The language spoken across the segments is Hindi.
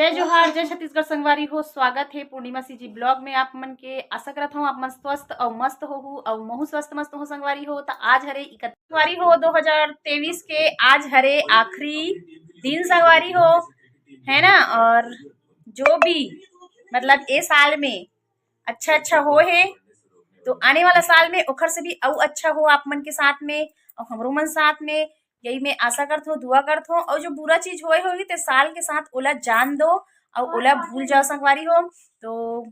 जय जोहार, जय छत्तीसगढ़ संगवारी हो। स्वागत है पूर्णिमा सीजी ब्लॉग में। आप मन के आशा करत हूँ आप मन स्वस्थ और मस्त हो और महू स्वस्थ मस्त हो संगवारी हो। तो आज हरे 31 संगवारी हो 2023 के। आज हरे आखिरी दिन संगवारी हो, है ना। और जो भी मतलब ए साल में अच्छा अच्छा हो है तो आने वाला साल में ओखर से भी और अच्छा हो आप मन के साथ में और हमरो मन साथ में। यही मैं आशा करत हूँ, दुआ करत हूँ। और जो बुरा चीज होए होगी तो साल के साथ ओला जान दो और ओला भूल जाओ संगवारी हो। तो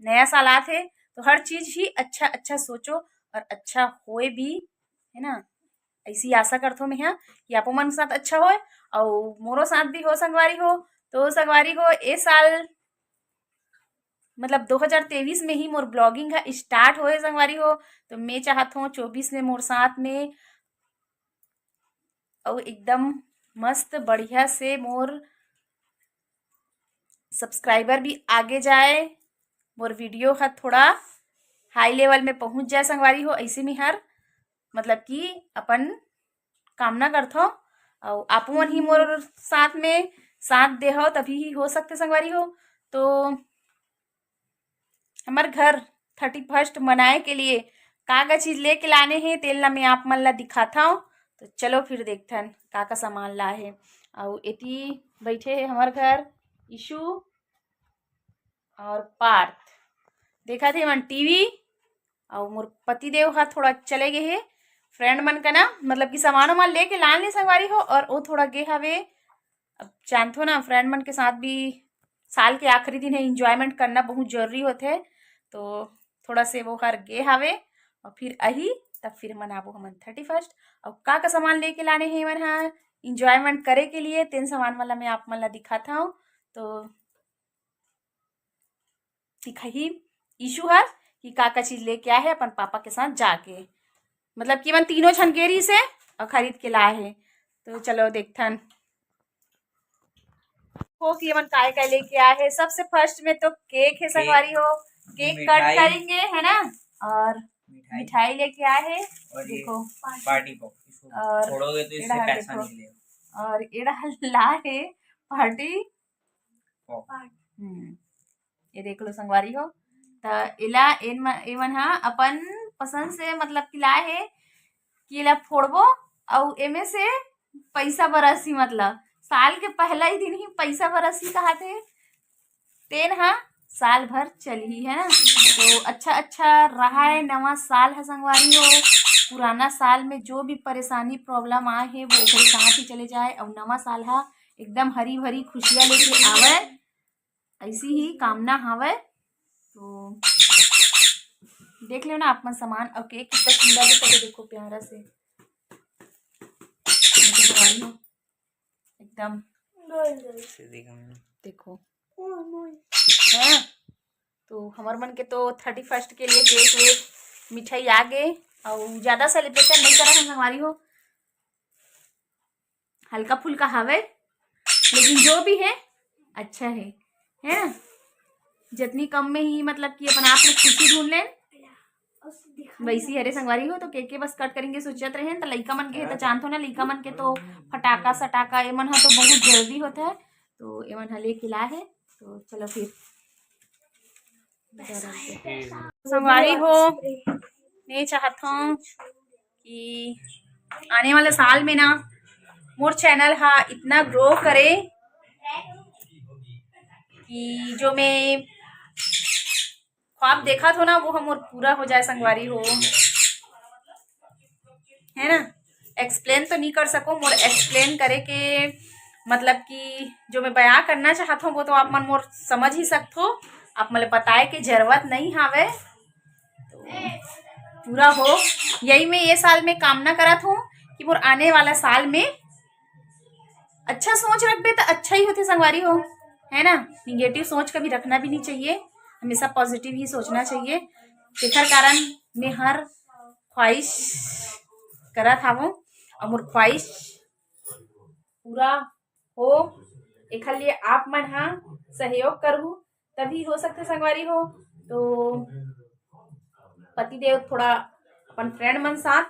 नया साल आते तो हर चीज ही अच्छा अच्छा सोचो और अच्छा होए भी, है ना। ऐसी आशा करत हूँ मैं यहाँ कि आपो मन के साथ अच्छा होए और मोरो साथ भी हो संगवारी हो। तो संगवारी हो ए साल मतलब 2023 में ही मोर ब्लॉगिंग का स्टार्ट होए संगवारी हो। तो मैं चाहत हूँ 24 में मोर साथ में और एकदम मस्त बढ़िया से मोर सब्सक्राइबर भी आगे जाए, मोर वीडियो का थोड़ा हाई लेवल में पहुंच जाए संगवारी हो। ऐसे में हर मतलब कि अपन कामना करथो और आप मन ही मोर साथ में साथ दे हो तभी ही हो सकते संगवारी हो। तो हमार घर 31 मनाए के लिए का का चीज लेके लाने हैं तेल ला मैं आप मन ला दिखाता हूँ। तो चलो फिर देखथन का का सामान ला है। और एटी बैठे है हमार घर ईशु और पार्थ, देखा थे मन टीवी। और मोर पति देव हा थोड़ा चले गए है फ्रेंड मन का ना, मतलब कि सामान वामान लेके लान ले संगवारी हो। और वो थोड़ा गे हवे, अब जानथो ना फ्रेंड मन के साथ भी साल के आखिरी दिन है, इंजॉयमेंट करना बहुत जरूरी होते है। तो थोड़ा से वो हर गे हवे और फिर अही तब फिर मनाबो हमन 31। और का सामान लेके लाने हैं मन हा इंजॉयमेंट करे के लिए, तेन सामान वाला मैं आप मन ला दिखाता हूँ। तो दिखाही ईशु हर कि का चीज लेके आए है अपन पापा के साथ जाके, मतलब कि मन तीनों छनकेरी से और खरीद के लाए है। तो चलो देखथन हो कि मन काय काय लेके आए है। सबसे फर्स्ट में तो केक है संगवारी हो, केक कट करेंगे, है ना। और मिठाई लेके आए है, देखो पार्टी पॉप और छोड़ोगे तो इससे पैसा निकलेगा। और एड़ा ला है पार्टी पॉप। ये देख लो संगवारी हो। तो इला एमन हा अपन पसंद से मतलब कि लाए है कि इला फोड़बो और एमे से पैसा बरसी, मतलब साल के पहला ही दिन ही पैसा बरसी कहते तेन हा साल भर चली है ना। तो अच्छा अच्छा रहा है, नवा साल है संगवारी हो। पुराना साल में जो भी परेशानी प्रॉब्लम आए है वो ओकरे साथ ही चले जाए और नवा साल हा एकदम हरी भरी खुशियां लेके आवे, ऐसी ही कामना हावे। तो देख लो ना आप मन सामान और केक कितना सुंदर दिखा है, देखो प्यारा से एकदम देखो है। तो हमार मन के तो 31 के लिए केक वेक मिठाई आ गए और ज्यादा सेलिब्रेशन नहीं करा है हमारी हो, हल्का फुल्का हवे लेकिन जो भी है अच्छा है ना। जितनी कम में ही मतलब कि अपन आप में खुशी ढूंढ लें वैसी हरे संगवारी हो। तो केके बस कट करेंगे सोचत रहे तो लइका मन के है तो जानथो ना, लइका मन के तो फटाका सटाका एमन हा तो बहुत जल्दी होता है। तो एमन हा लेके ला है। तो चलो फिर संगवारी हो, मैं चाहता हूँ कि आने वाले साल में ना मोर चैनल हा इतना ग्रो करे कि जो मैं ख्वाब देखा था ना वो हम और पूरा हो जाए संगवारी हो, है ना। एक्सप्लेन तो नहीं कर सको, मोर एक्सप्लेन करे के मतलब कि जो मैं बयां करना चाहता हूँ वो तो आप मन मोर समझ ही सकते हो, आप मतलब बताए के जरूरत नहीं हावे। तो पूरा हो यही मैं ये साल में कामना करत हूँ कि मोर आने वाला साल में अच्छा सोच रखबे तो अच्छा ही होते संगवारी हो, है ना। निगेटिव सोच कभी रखना भी नहीं चाहिए, हमेशा पॉजिटिव ही सोचना चाहिए। जेकर कारण मैं हर ख्वाहिश करत हावो और मोर ख्वाहिश पूरा हो एक लिए आप मन हा सहयोग करू तभी हो सकते संगवारी हो। तो पति देव थोड़ा अपन फ्रेंड मन साथ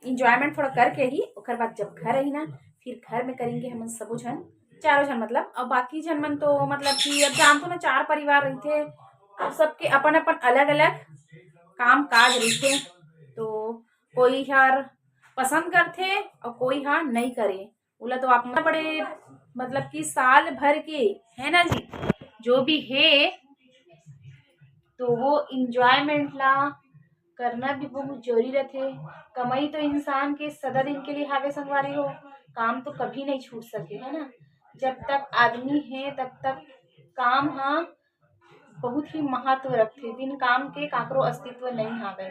इंजॉयमेंट थोड़ा करके ही ओकर बाद जब घर आई ना फिर घर में करेंगे हम सबो जन चारों जन मतलब, और बाकी जन मन तो मतलब कि अब जानतो ना 4 परिवार रहिथे, अब सबके अपन अपन अलग अलग काम काज रहिथे। तो कोई हर पसंद करथे और कोई हा नहीं करे, बोला तो आप बड़े मतलब कि साल भर के है ना जी, जो भी है तो वो इंजॉयमेंट ला करना भी बहुत जरूरी रहते। कमाई तो इंसान के सदा दिन के लिए हावे संगवारी हो, काम तो कभी नहीं छूट सके है ना। जब तक आदमी है तब तक काम हाँ बहुत ही महत्व रखते, बिन काम के काकरो अस्तित्व नहीं हावे।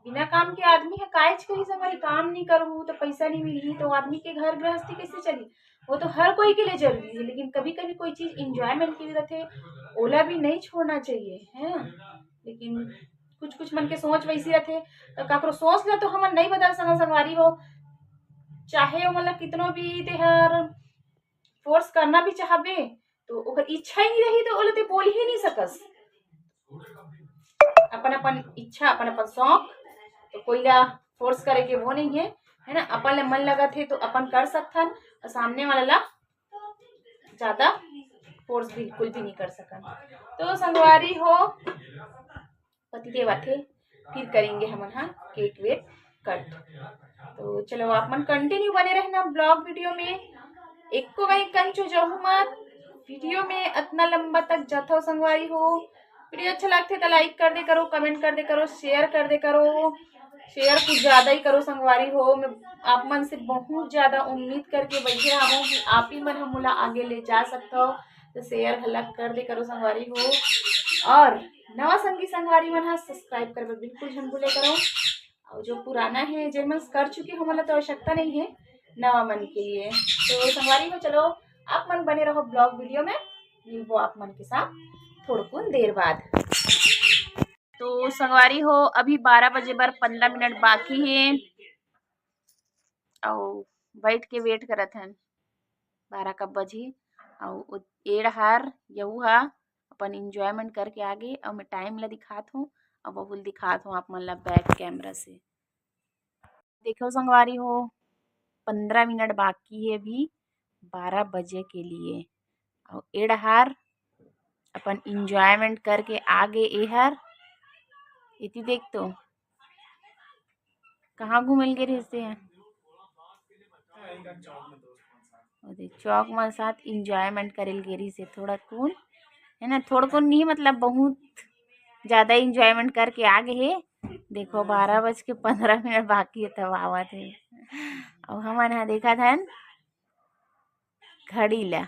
बिना काम के आदमी है कायज कही संगवारी, काम नहीं करूँ तो पैसा नहीं मिली तो आदमी के घर गृहस्थी कैसे चली। वो तो हर कोई के लिए जरूरी है, लेकिन कभी कभी कोई चीज इंजॉयमेंट की भी रहते, ओला भी नहीं छोड़ना चाहिए है ना। लेकिन कुछ कुछ मन के सोच वैसी रहते, तो काकरो सोच ला तो हमन नहीं बदल सकन संगवारी हो, चाहे वो मतलब कितनो भी तेहर फोर्स करना भी चाहबे तो ओकर इच्छा ही नहीं रही तो ओला ते बोल ही नहीं सकस। अपन अपन इच्छा अपन अपन शौक, तो कोई ला फोर्स करे के वो नहीं है ना। अपन ले मन लगा थे तो अपन कर सकथन, और सामने वाला ला ज्यादा फोर्स बिल्कुल भी नहीं कर सकन। तो संगवारी हो पतिदेव आथे, फिर करेंगे हमन हाँ केक वेक कट। तो चलो आप मन कंटिन्यू बने रहना ब्लॉग वीडियो में, एक को वही कंचो जाऊँ मत, वीडियो में इतना लंबा तक जाता संगवारी हो। वीडियो अच्छा लगते तो लाइक कर दे करो, कमेंट कर दे करो, शेयर कर दे करो, शेयर कुछ ज्यादा ही करो संगवारी हो। मैं आप मन से बहुत ज्यादा उम्मीद करके बैठे रहा हूँ कि आप ही मन हमला आगे ले जा सकता हो, तो शेयर हल्ला कर दे करो संगवारी हो। और नवा संगी संगवारी मन हाँ सब्सक्राइब कर बिल्कुल झन भूले करो, और जो पुराना है जो मन कर चुके हो मतलब तो आवश्यकता नहीं है नवा मन के लिए। तो संगवारी हो चलो आप मन बने रहो ब्लॉग वीडियो में, मिलबो आप मन के साथ थोड़ी देर बाद। तो संगवारी हो अभी 12 बजे बर 15 मिनट बाकी है, और बैठ के वेट करत हन 12 कब बजी, और एड़ हार यहू हा अपन इंजॉयमेंट करके आगे। और मैं टाइम ला दिखात हूँ और बहुल दिखात हूँ आप मन ला बैक कैमरा से। देखो संगवारी हो 15 मिनट बाकी है अभी 12 बजे के लिए, और एड़ हार अपन इंजॉयमेंट करके आगे एहर इति देख तो कहाँ घूमल के रहते हैं चौक मन साथ इंजॉयमेंट करेल गेरी से थोड़ा कौन है ना, थोड़ा कौन नहीं मतलब बहुत ज्यादा इंजॉयमेंट करके आगे है। देखो 12:15 बाकी है तब आवत है, और हमन यहाँ देखा था घड़ी ला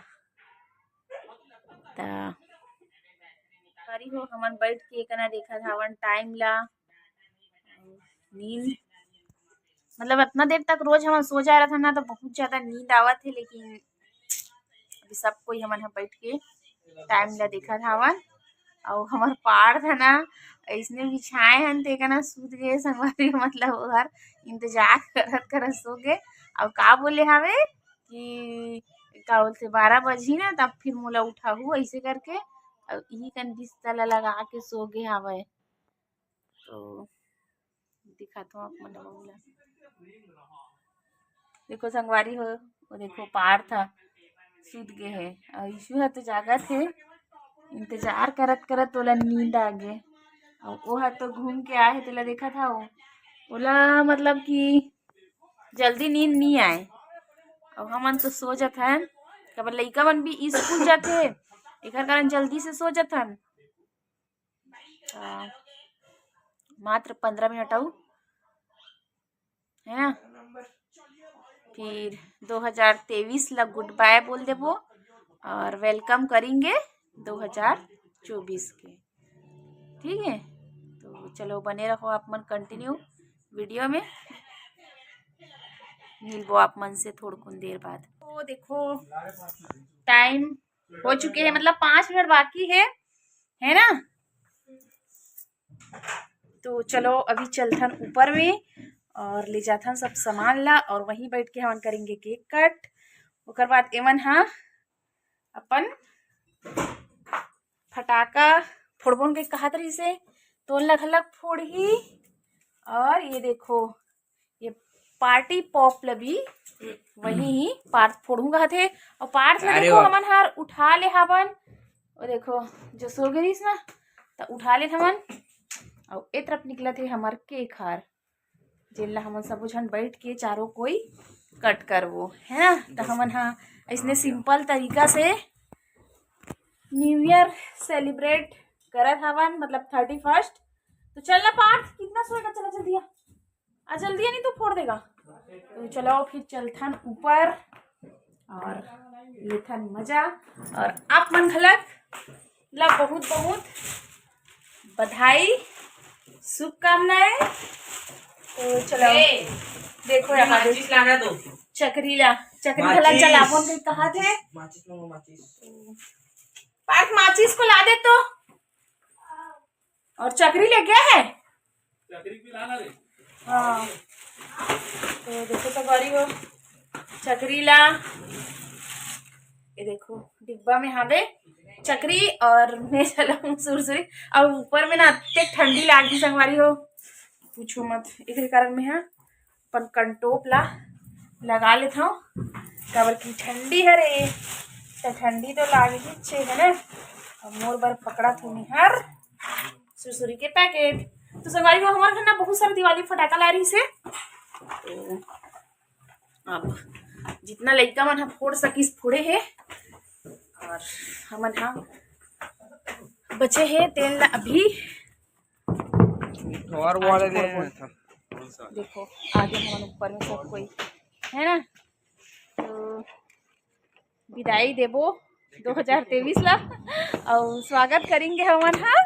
तारी हो हमन बैठ के कना देखा था टाइम ला। नींद मतलब इतना देर तक रोज हम सो जा रहा था ना तो बहुत ज्यादा नींद आवत है, लेकिन अभी सब कोई हमन यहाँ बैठ के टाइम ला देखा था हवन। और हमार पार था ना ऐसने बिछाए हन ते ना सूत गए संगवारी, मतलब ओहर इंतजार करत करत सो गए। और का बोले हवे कि का बोलते 12 बजी ना तब फिर मोला उठाहू ऐसे करके, और यही कन बिस्तर लगा के सो गए हवे। तो दिखाता हूँ आप मन बोला देखो संगवारी हो, वो देखो पार था सूत गए है, और ईशु है तो जागा थे इंतजार करत करत ओला नींद आ गए। और वो है तो घूम के आए तेला देखा था वो ओला मतलब कि जल्दी नींद नहीं आए, और हमन तो सो जाथन कब लइका मन भी स्कूल जाते एकर कारण जल्दी से सो जाथन। मात्र 15 मिनट आऊ है ना, फिर 2023 ला गुड बाय बोल देबो और वेलकम करेंगे 2024 के। ठीक है तो चलो बने रहो आप मन कंटिन्यू वीडियो में, मिलबो आप मन से थोड़ा देर बाद। तो देखो टाइम हो चुके हैं मतलब 5 मिनट बाकी है ना। तो चलो अभी चलथन ऊपर में और ले जाथन सब सामान ला, और वहीं बैठ के हम करेंगे केक कट। ओकर बाद एमन हाँ अपन फटाका फोड़बोन के कहत रही से तो लग फोड़ी। और ये देखो ये पार्टी पॉप लबी वही ही पार्थ फोड़ूंगा थे और पार्थ ला अरे देखो वाह। हमन हर उठा ले हवन और देखो जो सो गिरीस ना तो उठा ले हमन और ए तरफ निकला थे हमार केक हार जेला हमन सब झन बैठ के चारों कोई कट करवो है ना। तो हमन हाँ इसने सिंपल तरीका से न्यू ईयर सेलिब्रेट करत हवन मतलब 31। तो चल ना पार्थ कितना सोएगा, चला जल्दी आ जल्दी आ नहीं तो फोड़ देगा। तो चलो फिर चलथन ऊपर और लेथन मजा और आप मन घलक ला बहुत बहुत बधाई शुभकामनाएं। तो चलो देखो यहाँ पे लाना दो चक्री घलक जलावन के कहा थे पार्थ माचिस को ला दे तो। और चक्री ले गया है चक्री भी लाना रे। हाँ तो देखो तो गड़ी हो चक्री ला ये देखो डिब्बा में हावे चक्री और मैं चलाऊं सुरसुरी और ऊपर में ना इतने ठंडी लागी संगवारी हो पूछो मत। एक कारण में है अपन कंटोप ला लगा लेता हूँ काबर की ठंडी है रे तो ठंडी तो लागे ही छे है ना। और मोर बार पकड़ा थोड़ी हर सुरसुरी के पैकेट। तो संगवारी हो हमारे घर ना बहुत सारा दिवाली फटाका ला रही से तो अब जितना लड़का मन हम फोड़ सकीस फोड़े है और हमन हाँ बचे है तेल अभी और वाले दे देखो आगे हम ऊपर में सब कोई है ना। तो विदाई देबो 2023 ला और स्वागत करेंगे हमन हाँ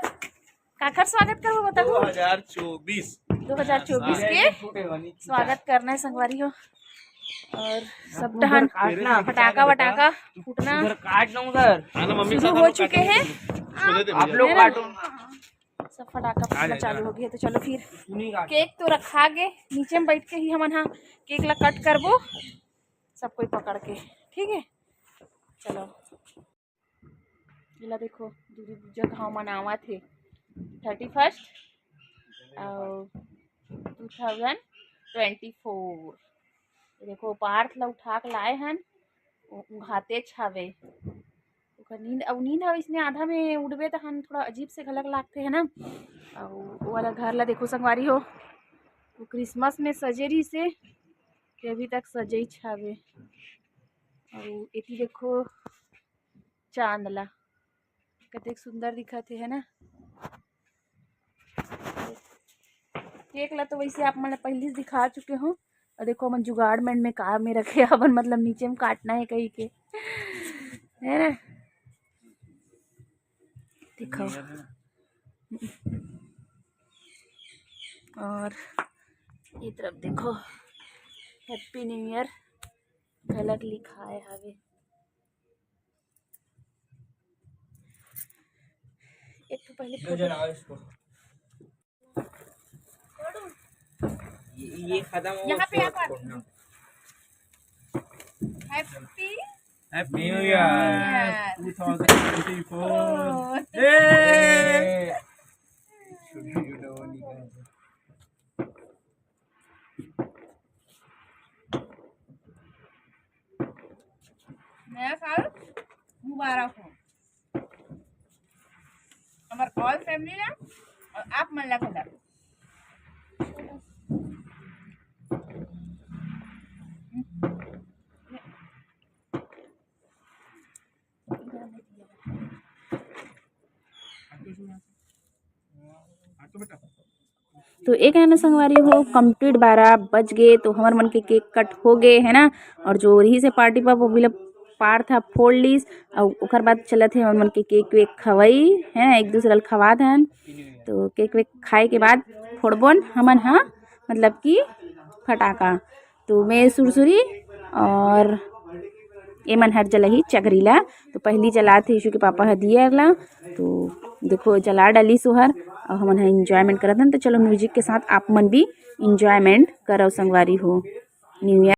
काकर स्वागत करबो बताओ 2024 के स्वागत करना है संगवारी हो। और सब टहन फटाका वटाका फूटना काट लो उधर शुरू हो चुके हैं आप लोग काटो सब फटाका फूटना चालू हो गया। तो चलो फिर केक तो रखा गे नीचे में बैठ के ही हमन हाँ केक ला कट करबो सब कोई पकड़ के ठीक है। चलो इला देखो दूरी जगह मनावा थे 31 और 2024 देखो पार्थ ला उठा के लाए हन घाते छावे नींद अब नींद हवे इसने आधा में उड़बे तो हम थोड़ा अजीब से घलक लागते है ना। और वो वाला घर ला देखो संगवारी हो वो क्रिसमस में सजे रही से कि अभी तक सजे ही छावे। और इति देखो चांद ला कितने सुंदर दिखत है ना। केक ला तो वैसे आप मैंने पहले से दिखा चुके हो और देखो मन जुगाड़मेंट में कार में रखे अपन मतलब नीचे में काटना है कहीं के है ना। देखो और ये तरफ देखो हैप्पी न्यू ईयर झलक लिखा है हवे। एक तो पहले इसको ये खत्म हो यहाँ पे आप हैप्पी हैप्पी न्यू ईयर 2024 नया साल मुबारक हो हमारे ऑल फैमिली ना और आप मन ला कलर। तो एक है ना संगवारी हो कंप्लीट 12 बज गए तो हमार मन के केक कट हो गए है ना। और जो रही से पार्टी पा वो भी पार था फोड़ लीस और ओकर बाद चलत है मन के केक वेक खवाई है एक दूसरे ला खवा हन। तो केक वेक खाए के बाद फोड़बोन हमन हाँ मतलब कि फटाका। तो मैं सुरसुरी और ये मन हर जला ही चगरीला तो पहली जला थे यीशु के पापा ह दिए अगला तो देखो जला डाली सुहर और हमन ह इंजॉयमेंट करत हन। तो चलो म्यूजिक के साथ आप मन भी इंजॉयमेंट करो संगवारी हो न्यू ईयर।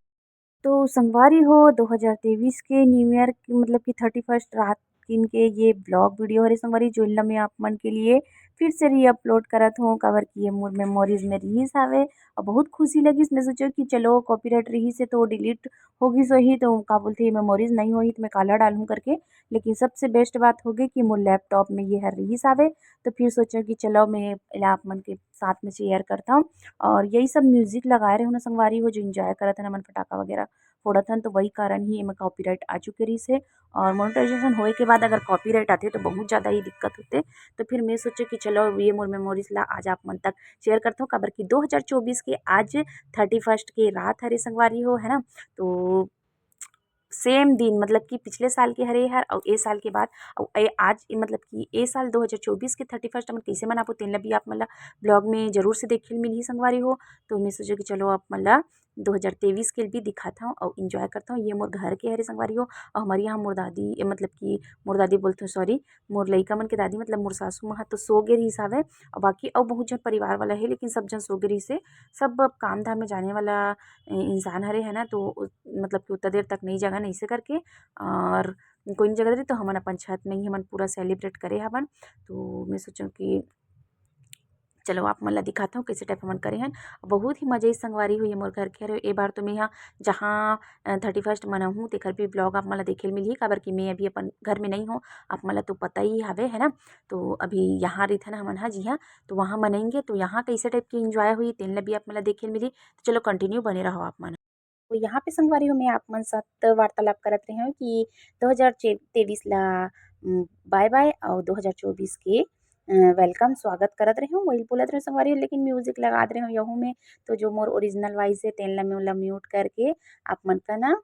तो संगवारी हो 2023 के न्यू ईयर की मतलब कि 31 रात दिन के ये ब्लॉग वीडियो हरे संगवारी जो ला मैं आप मन के लिए फिर से री अपलोड करत हूँ काबर की ये मोर मेमोरीज में रहीस हावे और बहुत खुशी लगिस। मैं सोचा कि चलो कॉपीराइट रहीस है तो डिलीट होगी सही तो का बोलते मेमोरीज नहीं होही तो मैं काला डालूँ करके, लेकिन सबसे बेस्ट बात हो गई कि मोर लैपटॉप में ये हर रहीस हावे। तो फिर सोचा कि चलो मैं एला आप मन के साथ में शेयर करता हूँ। और यही सब म्यूजिक लगाए रहे हो ना संगवारी हो जो इंजॉय करत हन, मन पटाखा वगैरह फोड़त हन, तो वही कारण ही एमा कॉपीराइट आ चुके रहीस है। और मोनेटाइजेशन होए के बाद अगर कॉपीराइट आथे तो बहुत ज़्यादा ही दिक्कत होते। तो फिर मैं सोचे कि चलो ये मोर मेमोरीज ला आज आप मन तक शेयर करता हूँ काबर की 2024 के आज 31 के रात हरे संगवारी हो, है ना। तो सेम दिन मतलब कि पिछले साल के हरे हर और ए साल के बाद और आज मतलब कि ए साल 2024 के 31 मन कैसे मनाबो तेन ला भी आप मन ला ब्लॉग में जरूर से देखे मिलही संगवारी हो। तो मैं सोचा कि चलो आप मन ला 2023 के भी दिखाता हूँ और इंजॉय करता हूँ। ये मोर घर के हरे संगवारी हो और हमारे यहाँ मोर दादी मतलब कि मोर दादी बोलते सॉरी मोर लइका मन के दादी मतलब मोर सासू माँ तो सो गे रहीस हावे और बाकी और बहुत जन परिवार वाला है लेकिन सब जन सो गे रहीस है। सब अब काम धाम में जाने वाला इंसान हरे है ना, तो मतलब कि उतना देर तक नहीं जगह नहीं से करके और कोई नहीं जगह रही तो हमन अपन छत में ही हमन पूरा सेलिब्रेट करे हवन। तो मैं सोचूं कि चलो आप मन ला दिखाता हूँ कैसे टाइप हमन करे हन। बहुत ही मजा संगवारी हुई मोर घर के हरे ए बार तो मैं यहाँ जहाँ 31 मनाहूँ तेखर भी ब्लॉग आप मन ला देखे मिलही काबर कि मैं अभी अपन घर में नहीं हूँ। आप मन ला तो पता ही हवे है ना। तो अभी यहाँ रहीथन हमन हा जी हाँ, तो वहाँ मनाएंगे तो यहाँ कैसे टाइप की इंजॉय हुई तेन ला भी आप मन ला देखे मिलही। तो चलो कंटिन्यू बने रहो आप मन। तो यहाँ पे संगवारी हो मैं आप मन साथ वार्तालाप करत रही हूँ कि 2023 ला बाय बाय और 2024 के वेलकम स्वागत करत रही हूँ वही बोलत रही संगवारी हो, लेकिन म्यूजिक लगा रही हूँ यहूँ में। तो जो मोर ओरिजिनल वॉइस है तेन ला मैं म्यूट करके आप मन का ना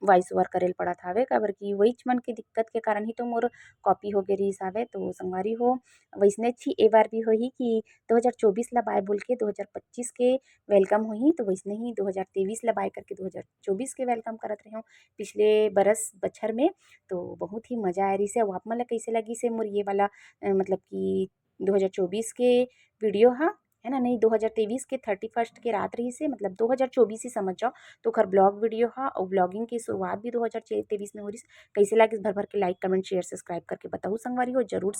वॉइस ओवर करेल पड़त हावे काबर की वहीच मन के दिक्कत के कारण ही तो मोर कॉपी हो गे रहीस हावे। तो संगवारी हो वैसने ही ए बार भी होही कि 2024 ला बाय बोल के 2025 के वेलकम होही। तो वैसने ही 2023 ला बाय करके 2024 के वेलकम करत रही हूँ पिछले बरस बछर में। तो बहुत ही मजा आए रही से आप मन ला कैसे लगी से मोर ये वाला मतलब कि 2024 के वीडियो हा, है ना। नहीं 2023 के 31 के रात रही से मतलब 2024 ही समझ जाओ। तो खर ब्लॉग वीडियो हा और ब्लॉगिंग की शुरुआत भी 2023 में हो रही। कैसे लगी भर भर के लाइक कमेंट शेयर सब्सक्राइब करके बताओ संगवारी हो जरूर से।